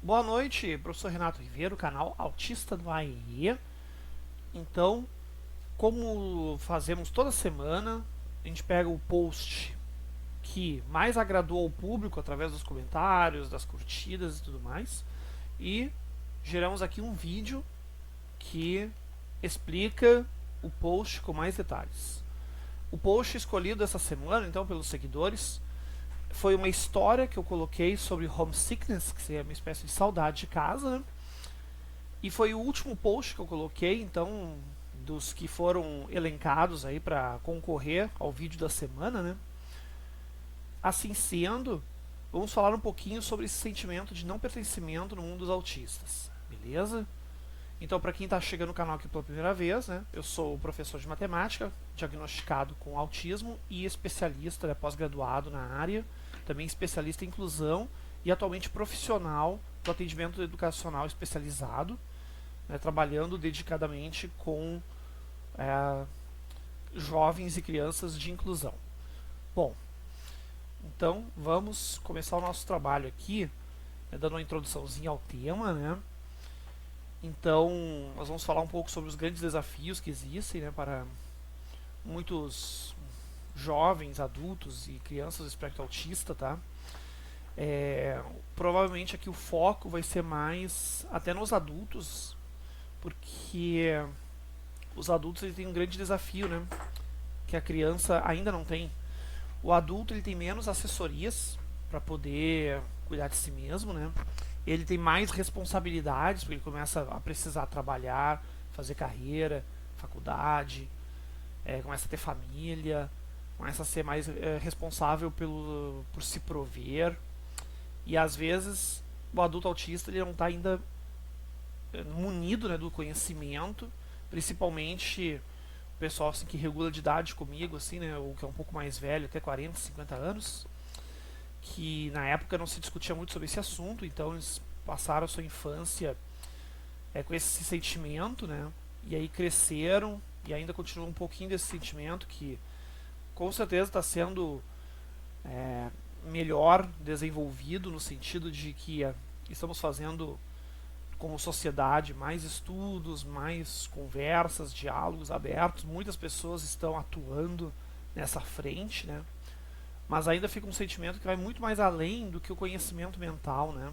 Boa noite, professor Renato Ribeiro, canal Autista do AEE. Então, como fazemos toda semana, a gente pega o post que mais agradou ao público através dos comentários, das curtidas e tudo mais, e geramos aqui um vídeo que explica o post com mais detalhes. O post escolhido essa semana, então, pelos seguidores, foi uma história que eu coloquei sobre homesickness, que seria uma espécie de saudade de casa, né? E foi o último post que eu coloquei, então, dos que foram elencados aí para concorrer ao vídeo da semana, né? Assim sendo, vamos falar um pouquinho sobre esse sentimento de não pertencimento no mundo dos autistas, beleza? Então, para quem está chegando no canal aqui pela primeira vez, né, eu sou professor de matemática, diagnosticado com autismo e especialista, né, pós-graduado na área, também especialista em inclusão e atualmente profissional do atendimento educacional especializado, né, trabalhando dedicadamente com jovens e crianças de inclusão. Bom, então vamos começar o nosso trabalho aqui, né, dando uma introduçãozinha ao tema, né? Então, nós vamos falar um pouco sobre os grandes desafios que existem, né, para muitos jovens, adultos e crianças do espectro autista, tá? Provavelmente aqui o foco vai ser mais até nos adultos, porque os adultos eles têm um grande desafio, né, que a criança ainda não tem. O adulto ele tem menos assessorias para poder cuidar de si mesmo, né? Ele tem mais responsabilidades, porque ele começa a precisar trabalhar, fazer carreira, faculdade, começa a ter família, começa a ser mais responsável por se prover. E às vezes o adulto autista ele não está ainda munido, né, do conhecimento, principalmente o pessoal assim, que regula de idade comigo, assim, né, ou que é um pouco mais velho, até 40, 50 anos, que na época não se discutia muito sobre esse assunto, então eles passaram a sua infância com esse sentimento, né? E aí cresceram e ainda continuam um pouquinho desse sentimento que com certeza está sendo melhor desenvolvido no sentido de que estamos fazendo como sociedade mais estudos, mais conversas, diálogos abertos, muitas pessoas estão atuando nessa frente, né? Mas ainda fica um sentimento que vai muito mais além do que o conhecimento mental, né?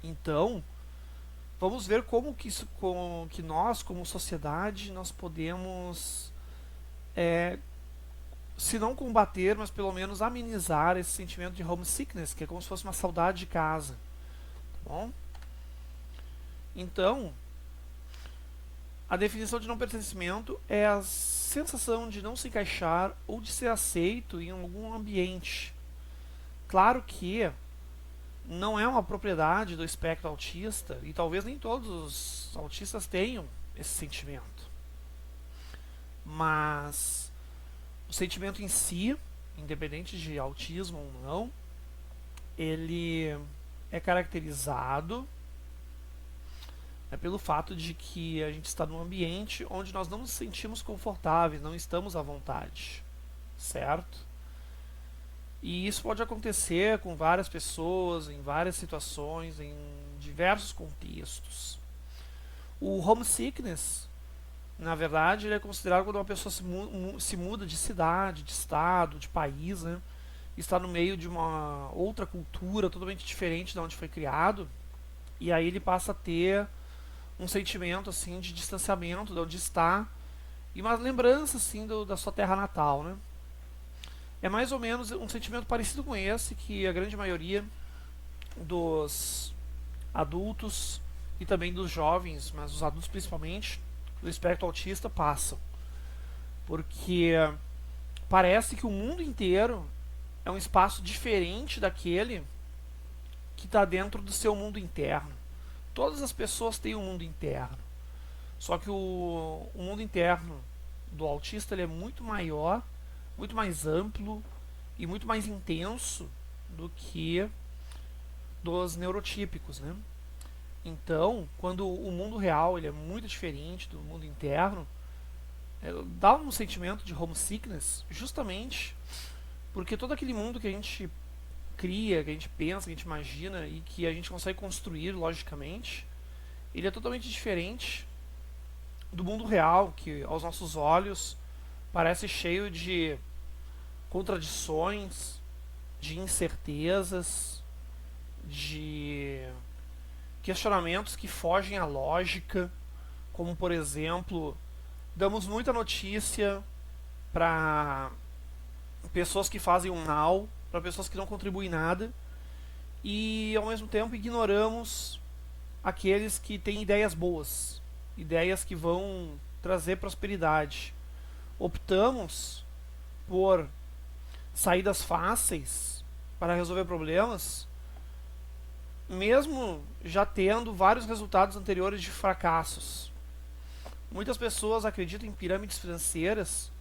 Então, vamos ver como que, que nós, como sociedade, nós podemos, se não combater, mas pelo menos amenizar esse sentimento de homesickness, que é como se fosse uma saudade de casa. Tá bom? Então, a definição de não pertencimento é a sensação de não se encaixar ou de ser aceito em algum ambiente. Claro que não é uma propriedade do espectro autista e talvez nem todos os autistas tenham esse sentimento. Mas o sentimento em si, independente de autismo ou não, ele é caracterizado pelo fato de que a gente está num ambiente onde nós não nos sentimos confortáveis, não estamos à vontade, certo? E isso pode acontecer com várias pessoas, em várias situações, em diversos contextos. O homesickness, na verdade, ele é considerado quando uma pessoa se muda de cidade, de estado, de país, né? Está no meio de uma outra cultura totalmente diferente de onde foi criado, e aí ele passa a ter um sentimento assim de distanciamento de onde está e uma lembrança assim da sua terra natal, né? É mais ou menos um sentimento parecido com esse que a grande maioria dos adultos e também dos jovens, mas os adultos principalmente, do espectro autista passam. Porque parece que o mundo inteiro é um espaço diferente daquele que está dentro do seu mundo interno. Todas as pessoas têm um mundo interno. Só que o mundo interno do autista ele é muito maior, muito mais amplo e muito mais intenso do que dos neurotípicos, né? Então, quando o mundo real ele é muito diferente do mundo interno, dá um sentimento de homesickness, justamente porque todo aquele mundo que a gente cria, que a gente pensa, que a gente imagina e que a gente consegue construir logicamente, ele é totalmente diferente do mundo real, que aos nossos olhos parece cheio de contradições, de incertezas, de questionamentos que fogem à lógica, como por exemplo, damos muita notícia para pessoas que fazem um now, para pessoas que não contribuem nada, e ao mesmo tempo ignoramos aqueles que têm ideias boas, ideias que vão trazer prosperidade. Optamos por saídas fáceis para resolver problemas, mesmo já tendo vários resultados anteriores de fracassos. Muitas pessoas acreditam em pirâmides financeiras,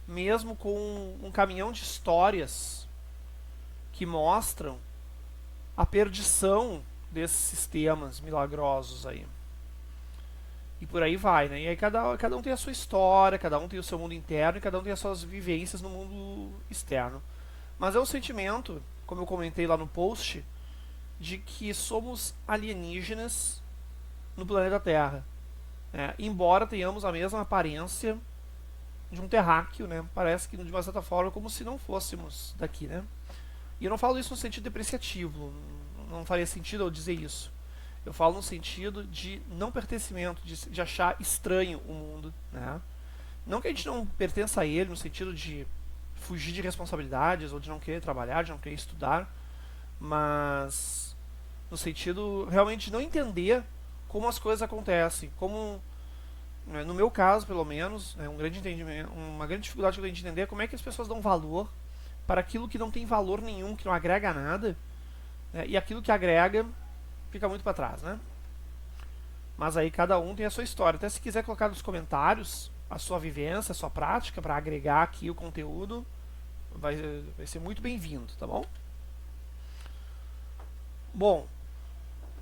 mesmo com um caminhão de histórias que mostram a perdição desses sistemas milagrosos aí. E por aí vai, né? E aí cada um tem a sua história, cada um tem o seu mundo interno e cada um tem as suas vivências no mundo externo. Mas é um sentimento, como eu comentei lá no post, de que somos alienígenas no planeta Terra. Embora tenhamos a mesma aparência de um terráqueo, né? Parece que de uma certa forma como se não fôssemos daqui, né? E eu não falo isso no sentido depreciativo, não faria sentido eu dizer isso. Eu falo no sentido de não pertencimento, de achar estranho o mundo, né? Não que a gente não pertença a ele no sentido de fugir de responsabilidades ou de não querer trabalhar, de não querer estudar, mas no sentido realmente de não entender como as coisas acontecem, como no meu caso pelo menos, um grande entendimento, uma grande dificuldade que eu tenho de entender é como é que as pessoas dão valor para aquilo que não tem valor nenhum, que não agrega nada, né, e aquilo que agrega fica muito para trás, né? Mas aí cada um tem a sua história. Até se quiser colocar nos comentários a sua vivência, a sua prática para agregar aqui o conteúdo, vai ser muito bem-vindo, tá bom? Bom,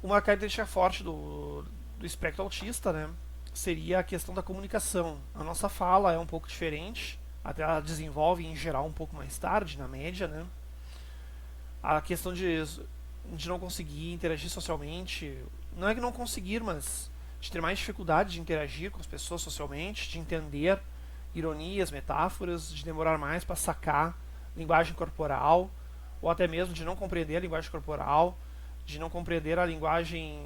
uma característica forte do espectro autista, né, seria a questão da comunicação. A nossa fala é um pouco diferente, até ela desenvolve em geral um pouco mais tarde, na média, né? A questão de não conseguir interagir socialmente, não é que não conseguir, mas de ter mais dificuldade de interagir com as pessoas socialmente, de entender ironias, metáforas, de demorar mais para sacar linguagem corporal, ou até mesmo de não compreender a linguagem corporal, de não compreender a linguagem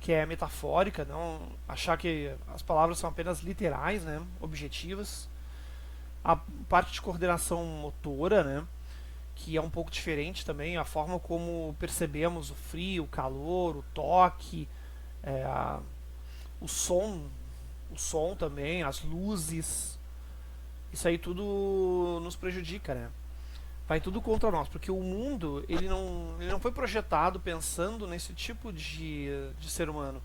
que é metafórica, não achar que as palavras são apenas literais, né, objetivas. A parte de coordenação motora, né, que é um pouco diferente também, a forma como percebemos o frio, o calor, o toque, o som também, as luzes. Isso aí tudo nos prejudica, né? Vai tudo contra nós, porque o mundo ele não foi projetado pensando nesse tipo de ser humano.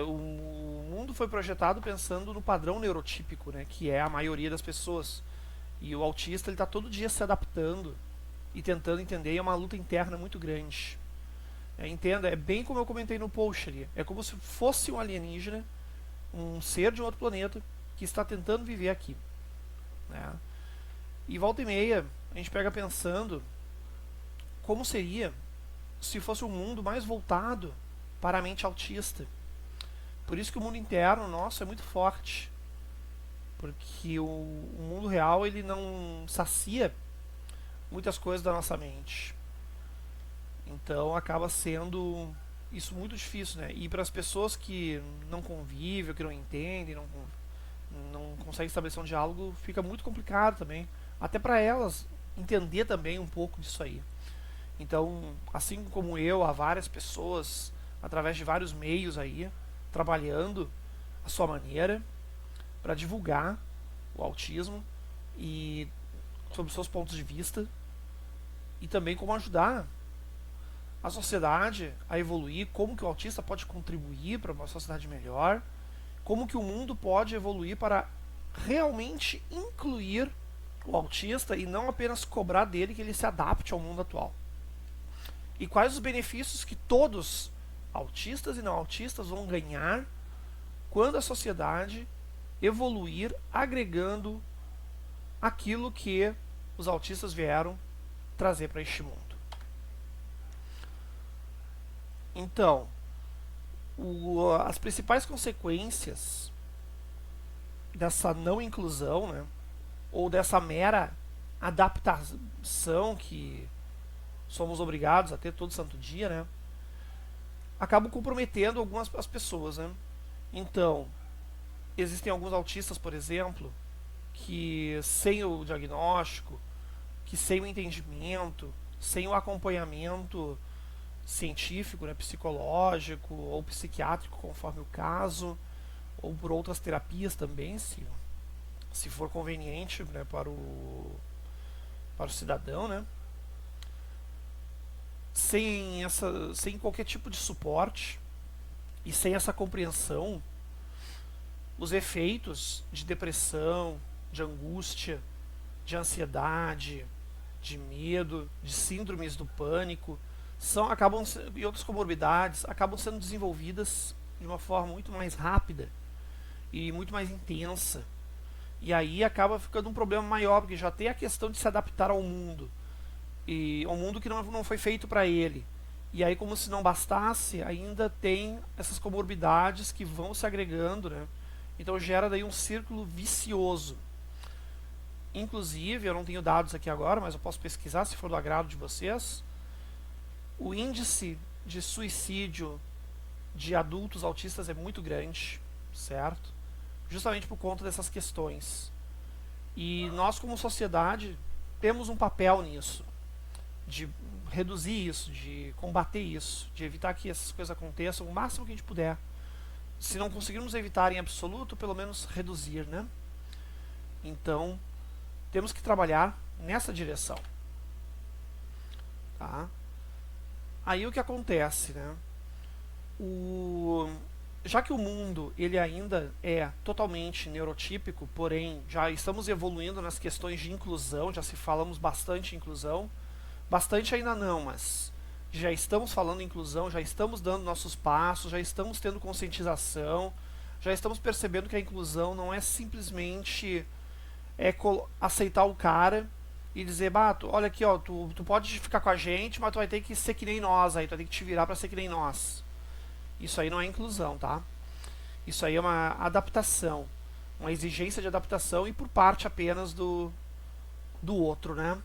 O mundo foi projetado pensando no padrão neurotípico, né, que é a maioria das pessoas. E o autista ele está todo dia se adaptando e tentando entender, e é uma luta interna muito grande. Entenda, é bem como eu comentei no post ali. É como se fosse um alienígena, um ser de um outro planeta que está tentando viver aqui, né? E volta e meia a gente pega pensando como seria se fosse um mundo mais voltado para a mente autista. Por isso que o mundo interno nosso é muito forte, porque o mundo real ele não sacia muitas coisas da nossa mente. Então acaba sendo isso muito difícil, né? E para as pessoas que não convivem, que não entendem, não conseguem estabelecer um diálogo, fica muito complicado também. Até para elas entender também um pouco disso aí. Então, assim como eu, há várias pessoas, através de vários meios aí, trabalhando a sua maneira para divulgar o autismo e sobre os seus pontos de vista e também como ajudar a sociedade a evoluir, como que o autista pode contribuir para uma sociedade melhor, como que o mundo pode evoluir para realmente incluir o autista e não apenas cobrar dele que ele se adapte ao mundo atual. E quais os benefícios que todos, autistas e não autistas, vão ganhar quando a sociedade evoluir agregando aquilo que os autistas vieram trazer para este mundo. Então, as principais consequências dessa não inclusão, né, ou dessa mera adaptação que somos obrigados a ter todo santo dia, né, acabam comprometendo algumas as pessoas, né. Então, existem alguns autistas, por exemplo, que sem o diagnóstico, que sem o entendimento, sem o acompanhamento científico, né, psicológico ou psiquiátrico, conforme o caso, ou por outras terapias também, se for conveniente, né, para o cidadão, né, sem qualquer tipo de suporte e sem essa compreensão, os efeitos de depressão, de angústia, de ansiedade, de medo, de síndromes do pânico, e outras comorbidades acabam sendo desenvolvidas de uma forma muito mais rápida e muito mais intensa. E aí acaba ficando um problema maior, porque já tem a questão de se adaptar ao mundo, e ao mundo que não foi feito para ele. E aí, como se não bastasse, ainda tem essas comorbidades que vão se agregando, né? Então gera daí um círculo vicioso. Inclusive, eu não tenho dados aqui agora, mas eu posso pesquisar se for do agrado de vocês. O índice de suicídio de adultos autistas é muito grande, certo? Justamente por conta dessas questões. E nós, como sociedade, temos um papel nisso, de reduzir isso, de combater isso, de evitar que essas coisas aconteçam o máximo que a gente puder. Se não conseguirmos evitar em absoluto, pelo menos reduzir, né? Então, temos que trabalhar nessa direção. Tá? Aí o que acontece, né? Já que o mundo ele ainda é totalmente neurotípico, porém já estamos evoluindo nas questões de inclusão, já se falamos bastante em inclusão, bastante ainda não, mas já estamos falando em inclusão, já estamos dando nossos passos, já estamos tendo conscientização, já estamos percebendo que a inclusão não é simplesmente aceitar o cara e dizer, olha aqui, ó, tu pode ficar com a gente, mas tu vai ter que ser que nem nós, aí tu vai ter que te virar para ser que nem nós. Isso aí não é inclusão, tá? Isso aí é uma adaptação, uma exigência de adaptação e por parte apenas do outro, né?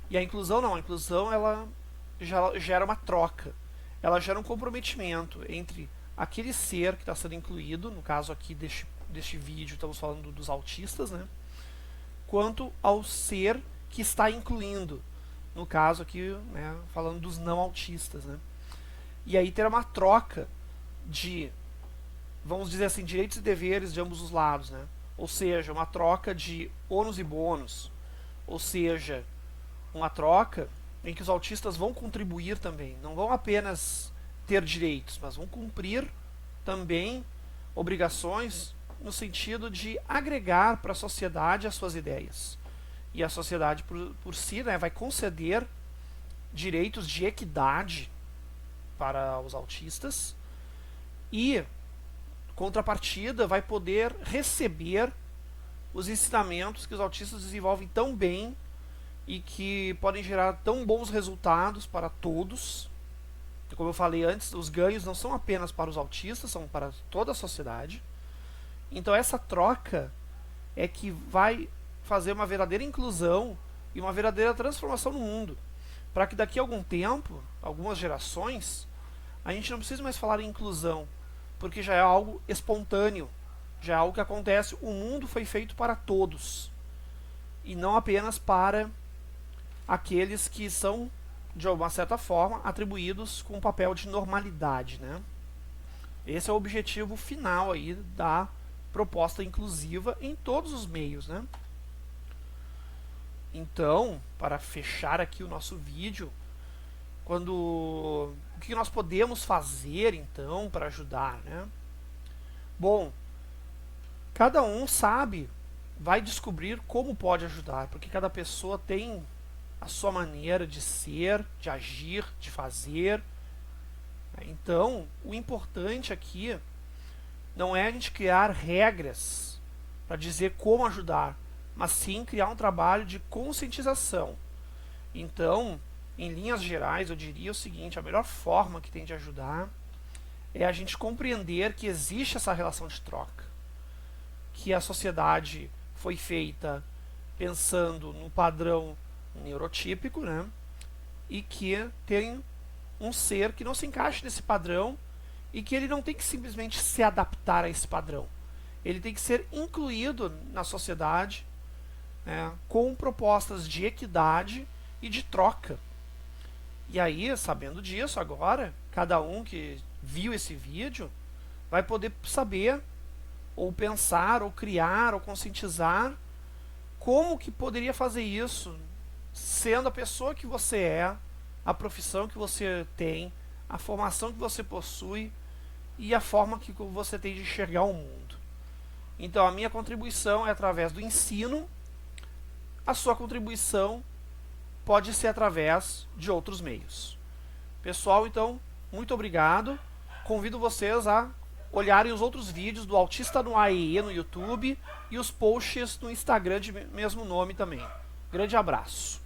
E a inclusão não, a inclusão ela já gera uma troca, ela gera um comprometimento entre aquele ser que está sendo incluído, no caso aqui deste vídeo estamos falando dos autistas, né? Quanto ao ser que está incluindo, no caso aqui, né, falando dos não autistas, né? E aí ter uma troca de, vamos dizer assim, direitos e deveres de ambos os lados, né? Ou seja, uma troca de ônus e bônus, ou seja, uma troca em que os autistas vão contribuir também, não vão apenas ter direitos, mas vão cumprir também obrigações no sentido de agregar para a sociedade as suas ideias. E a sociedade por si, né, vai conceder direitos de equidade para os autistas e, contrapartida, vai poder receber os ensinamentos que os autistas desenvolvem tão bem e que podem gerar tão bons resultados para todos. Como eu falei antes, os ganhos não são apenas para os autistas, são para toda a sociedade. Então essa troca é que vai fazer uma verdadeira inclusão e uma verdadeira transformação no mundo, para que daqui a algum tempo, algumas gerações, a gente não precise mais falar em inclusão, porque já é algo espontâneo, já é algo que acontece. O mundo foi feito para todos e não apenas para aqueles que são, de uma certa forma, atribuídos com um papel de normalidade, né? Esse é o objetivo final aí da proposta inclusiva em todos os meios, né? Então, para fechar aqui o nosso vídeo, o que nós podemos fazer então para ajudar, né? Bom, cada um sabe, vai descobrir como pode ajudar, porque cada pessoa tem a sua maneira de ser, de agir, de fazer. Então, o importante aqui não é a gente criar regras para dizer como ajudar, mas sim criar um trabalho de conscientização. Então, em linhas gerais, eu diria o seguinte: a melhor forma que tem de ajudar é a gente compreender que existe essa relação de troca, que a sociedade foi feita pensando no padrão neurotípico, né? E que tem um ser que não se encaixa nesse padrão e que ele não tem que simplesmente se adaptar a esse padrão. Ele tem que ser incluído na sociedade, né, com propostas de equidade e de troca. E aí, sabendo disso agora, cada um que viu esse vídeo vai poder saber, ou pensar, ou criar, ou conscientizar como que poderia fazer isso, sendo a pessoa que você é, a profissão que você tem, a formação que você possui e a forma que você tem de enxergar o mundo. Então a minha contribuição é através do ensino, a sua contribuição pode ser através de outros meios. Pessoal, então, muito obrigado. Convido vocês a olharem os outros vídeos do Autista no AEE no YouTube e os posts no Instagram de mesmo nome também. Grande abraço.